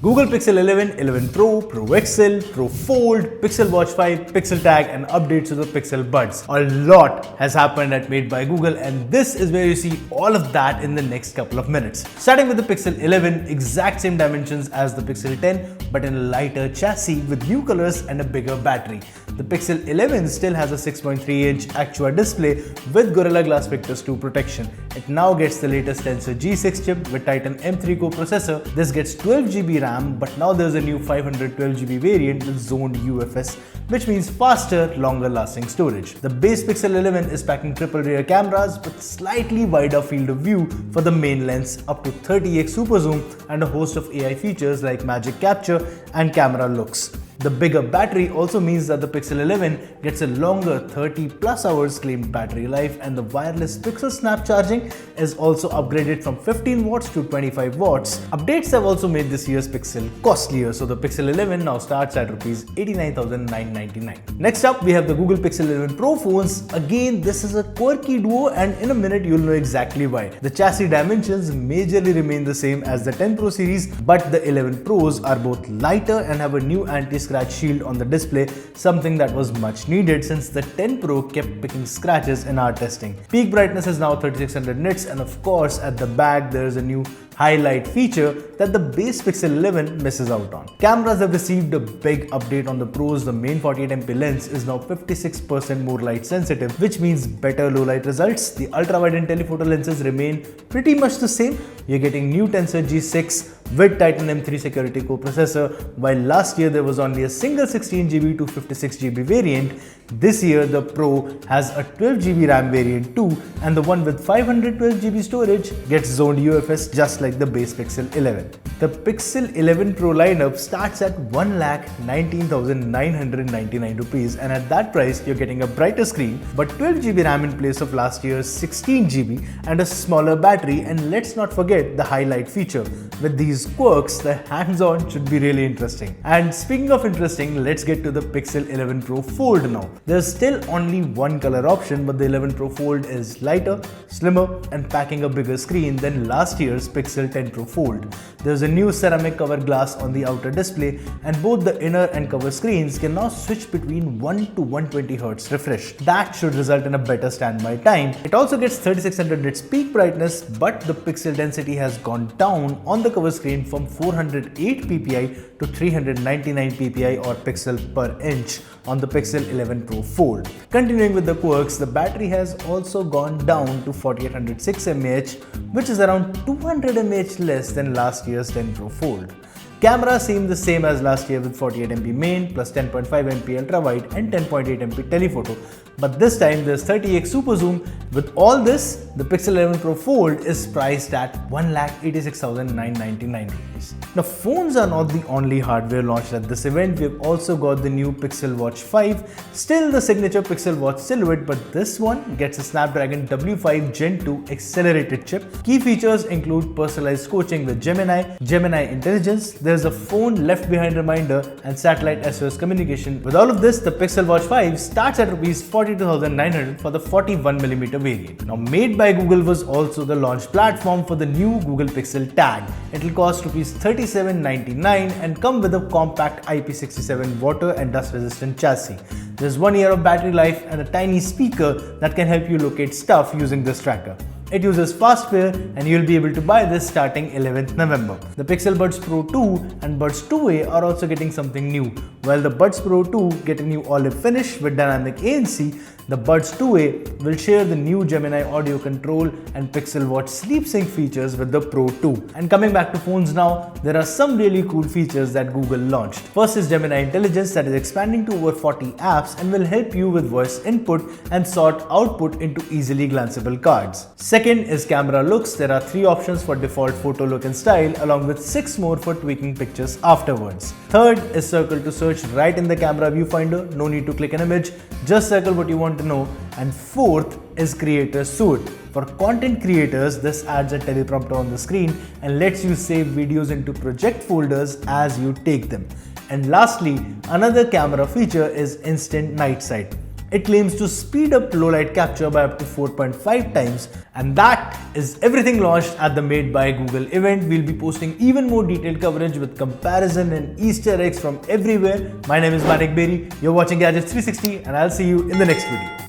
Google Pixel 11, 11 Pro, Pro XL, Pro Fold, Pixel Watch 5, Pixel Tag and updates to the Pixel Buds. A lot has happened at Made by Google and this is where you see all of that in the next couple of minutes. Starting with the Pixel 11, exact same dimensions as the Pixel 10 but in a lighter chassis with new colors and a bigger battery. The Pixel 11 still has a 6.3-inch Actua display with Gorilla Glass Victus 2 protection. It now gets the latest Tensor G6 chip with Titan M3 Core processor. This gets 12GB RAM, but now there's a new 512GB variant with zoned UFS, which means faster, longer lasting storage. The base Pixel 11 is packing triple rear cameras with slightly wider field of view for the main lens, up to 30x super zoom and a host of AI features like magic capture and camera looks. The bigger battery also means that the Pixel 11 gets a longer 30 plus hours claimed battery life, and the wireless Pixel Snap charging is also upgraded from 15 watts to 25 watts. Updates have also made this year's Pixel costlier, so the Pixel 11 now starts at Rs 89,999. Next up, we have the Google Pixel 11 Pro phones. Again, this is a quirky duo and in a minute you'll know exactly why. The chassis dimensions majorly remain the same as the 10 Pro series, but the 11 Pros are both lighter and have a new anti-scratch shield on the display, something that was much needed since the 10 Pro kept picking scratches in our testing. Peak brightness is now 3600 nits and of course at the back there is a new highlight feature that the base Pixel 11 misses out on. Cameras have received a big update on the Pros. The main 48MP lens is now 56% more light sensitive, which means better low light results. The ultra-wide and telephoto lenses remain pretty much the same. You're getting new Tensor G6 with Titan M3 Security Core processor, while last year there was only a single 16GB to 56GB variant. This year the Pro has a 12GB RAM variant too, and the one with 512GB storage gets zoned UFS just like the base Pixel 11. The Pixel 11 Pro lineup starts at 1,19,999 rupees, and at that price you're getting a brighter screen but 12GB RAM in place of last year's 16GB and a smaller battery, and let's not forget the highlight feature. With these quirks, the hands-on should be really interesting. And speaking of interesting, let's get to the Pixel 11 Pro Fold now. There's still only one color option, but the 11 Pro Fold is lighter, slimmer and packing a bigger screen than last year's Pixel 10 Pro Fold. There's a new ceramic cover glass on the outer display, and both the inner and cover screens can now switch between 1 to 120Hz refresh. That should result in a better standby time. It also gets 3600 nits peak brightness, but the pixel density has gone down on the cover screen from 408 ppi to 399 ppi or pixel per inch on the Pixel 11 Pro Fold. Continuing with the quirks, the battery has also gone down to 4806 mAh, which is around 200 mAh less than last year's 10 Pro Fold. Cameras seem the same as last year with 48MP main plus 10.5MP ultra wide and 10.8MP telephoto, but this time there's 30x super zoom. With all this, the Pixel 11 Pro Fold is priced at 1,86,999 rupees. Now, phones are not the only hardware launched at this event. We've also got the new Pixel Watch 5, still the signature Pixel Watch silhouette, but this one gets a Snapdragon W5 Gen 2 accelerated chip. Key features include personalized coaching with Gemini, Gemini Intelligence, there's a phone left behind reminder and satellite SOS communication. With all of this, the Pixel Watch 5 starts at Rs 42,900 for the 41mm variant. Now, Made by Google was also the launch platform for the new Google Pixel Tag. It will cost Rs 3799 and come with a compact IP67 water and dust resistant chassis. There's 1 year of battery life and a tiny speaker that can help you locate stuff using this tracker. It uses fast pair and you'll be able to buy this starting 11th November. The Pixel Buds Pro 2 and Buds 2A are also getting something new. While the Buds Pro 2 get a new olive finish with dynamic ANC, the Buds 2A will share the new Gemini audio control and Pixel Watch sleep sync features with the Pro 2. And coming back to phones now, there are some really cool features that Google launched. First is Gemini Intelligence that is expanding to over 40 apps and will help you with voice input and sort output into easily glanceable cards. Second is camera looks. There are 3 options for default photo look and style, along with 6 more for tweaking pictures afterwards. Third is circle to search right in the camera viewfinder. No need to click an image, just circle what you want to know. And fourth is Creator Suite. For content creators, this adds a teleprompter on the screen and lets you save videos into project folders as you take them. And lastly, another camera feature is Instant Night Sight. It claims to speed up low light capture by up to 4.5 times. And that is everything launched at the Made by Google event. We'll be posting even more detailed coverage with comparison and Easter eggs from everywhere. My name is Manik Beri. You're watching Gadgets 360 and I'll see you in the next video.